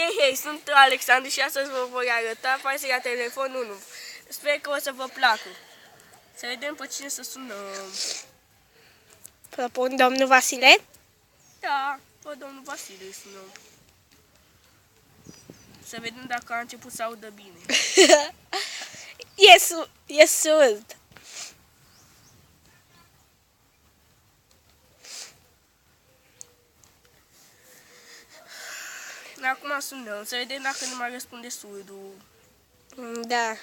hei, sunt Alexandru și astăzi vă voi arăta facerea telefonul 1. Sper că o să vă placă. Să vedem pe cine să sunăm. Propun domnul Vasile? Da, pe domnul Vasile îi sunăm. Să vedem dacă a început să audă bine. E surd. Acum sunăm, să vedem dacă nu mai răspunde surdul. Da.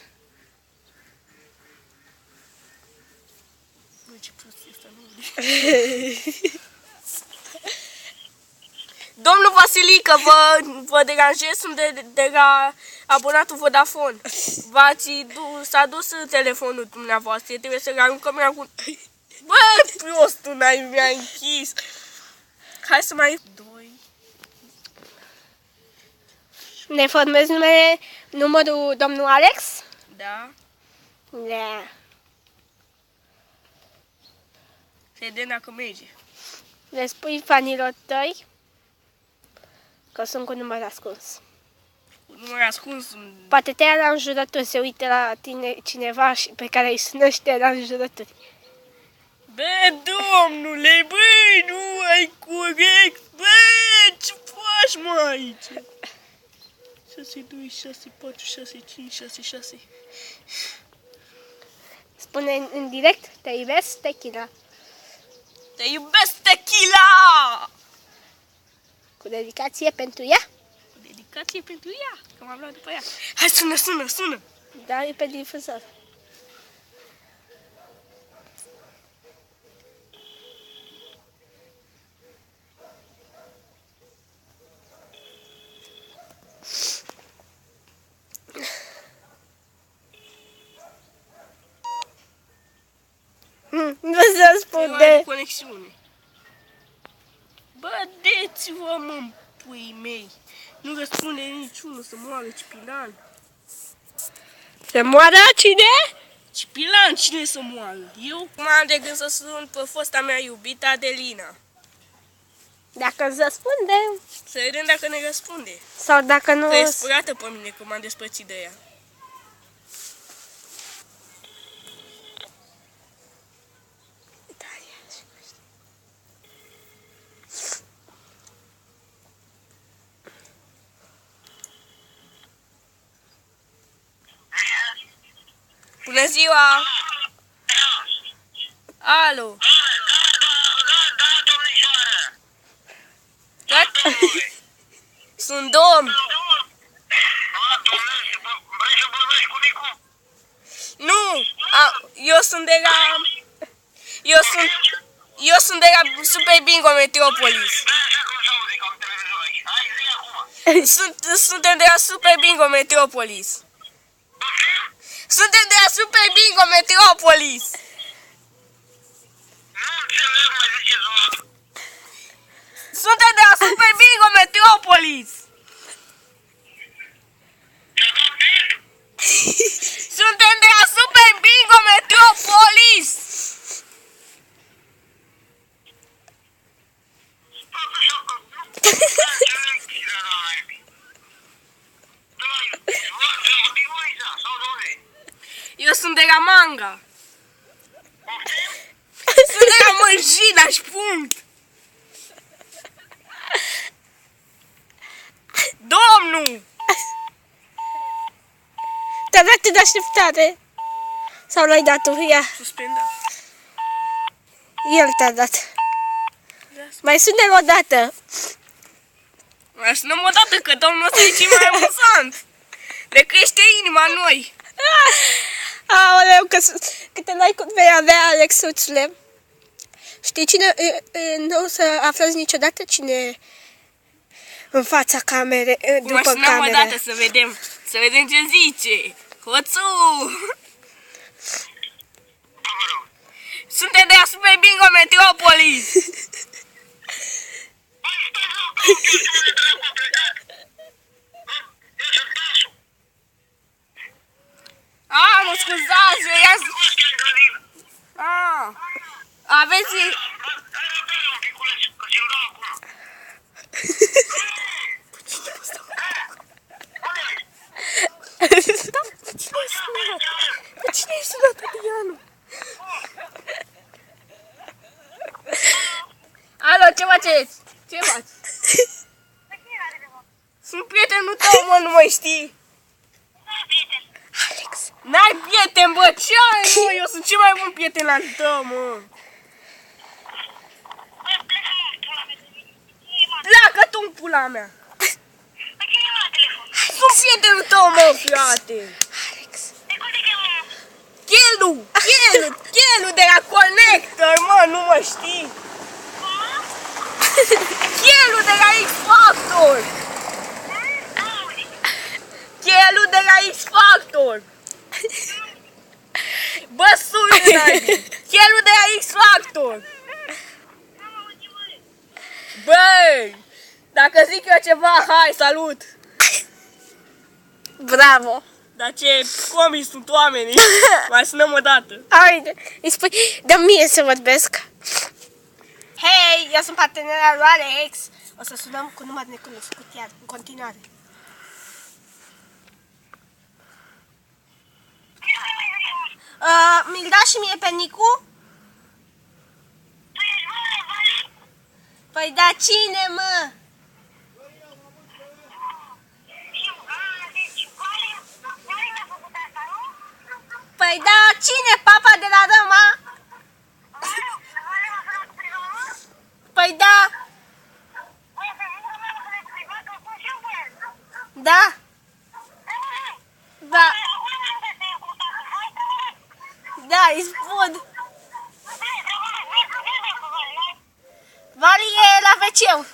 Băi, ce prostie asta, nu Domnul Vasilică, vă deranjez, sunt de la abonatul Vodafone. S-a dus telefonul dumneavoastră, trebuie să-l aruncăm acum. Bă, prostul, mi-a închis. Hai să mai... Ne formezi numărul domnul Alex? Da. Da. Să vedem dacă merge. Le spui fanilor tăi că sunt cu număr ascuns. Cu număr ascuns? Poate te ia la înjurături, se uite la tine cineva pe care îi sună și te ia la înjurături. Bă, domnule, băi, nu ai corect, bă, ce faci, mă, aici? 6, 2, 6, 4, 6, 5, 6, 6. Spune în direct, te iubesc, tequila. Te iubesc, tequila! Cu dedicație pentru ea? Cu dedicație pentru ea, că m-am luat după ea. Hai, sună! Da, e pe difuzor. Nu se răspunde. Conexiune. Bă, deți-vă, mă, puii mei. Nu răspunde niciunul, să moară Cipilan. Să moară cine? Cipilan, cine să moară? Eu m-am de gând să sun pe fosta mea iubită, Adelina. Dacă îți răspunde. Să vedem dacă ne răspunde. Sau dacă nu... Că e spurată pe mine că m-am despărțit de ea. Bună ziua! Alo! Da, sunt domn! Nu! Eu sunt de la... Eu sunt de la Super Bingo Metropolis. Suntem de la Super Bingo Metropolis. Suntem de la Super Bingo Metropolis. Suntem de la Super Bingo Metropolis. Suntem de la Super Bingo Metropolis. Eu sunt de la Manga. Sunt de la Măjina și punct. Domnul! Te-a dat de așteptare? Sau l-ai dat tu? Ia. Suspendat. El te-a dat. Mai sună-l o dată. Mai sunăm o dată că domnul ăsta e cel mai amuzant. Le crește inima în noi. Aoleu, câte like-uri vei avea, Alexuțule. Știi cine, nu o să aflați niciodată cine în fața camerei, după cameră. Mai sunăm o dată să vedem ce zice. Hoțu! Suntem de la Super Bingo Metropolis. Mă scuzați, aveți... faceți? Ce faci? Sunt prietenul tău, mă, nu mă știi? Alex. N-ai prieten, bă, ce ai, mă? Eu sunt cel mai bun prieten al tău, mă. Pleacă tu în pula mea. Sunt prietenul tău, mă, frate. Alex. Chelu de la Connector, mă, nu mă știi? Chelu de la X-Factor. Chelu de la X-Factor. Bă, sună, Chelu de la X-Factor. Băi, dacă zic eu ceva, hai, salut. Bravo. Dar ce comici sunt oamenii. Mai sunăm o dată. Haide, îi spui, dă mie să vorbesc. Hei, eu sunt partenera lui Alex. O să sunăm cu număr necunoscut iar, în continuare. Mi-l da și mie pe Nicu? Păi da, cine, mă? Păi da, cine? Papa de la Roma? Păi da. Da. Da. Da, îi spun. Vali e la WC-ul.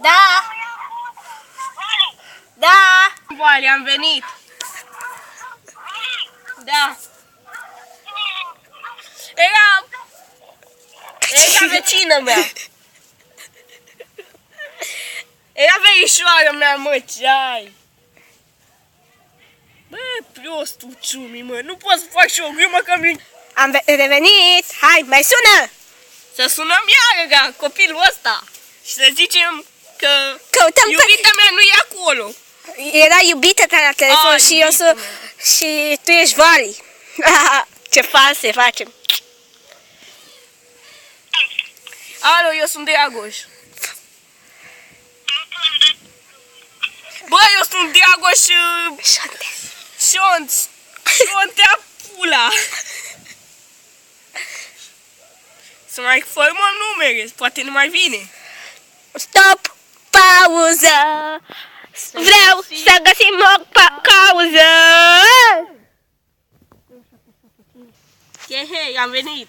Da. Da. Vale, am venit. Da. Era vecină mea. Era verișoară mea, mă, ce ai? Bă, prostul ciumi, mă, nu pot să fac și o glumă că Am revenit. Hai, mai sună. să sunăm iară ca copilul ăsta și să zicem că Căutăm iubita mea nu e acolo. Era iubită ta la telefon și eu iubita mea. și tu ești Vali. Ce false facem. Alo, eu sunt Dragoș. Bă, eu sunt Dragoș Șontea pula. Să mai formăm numere, poate nu mai vine. Stop! Pauză! Vreau să găsim o cauză! Hei, am venit.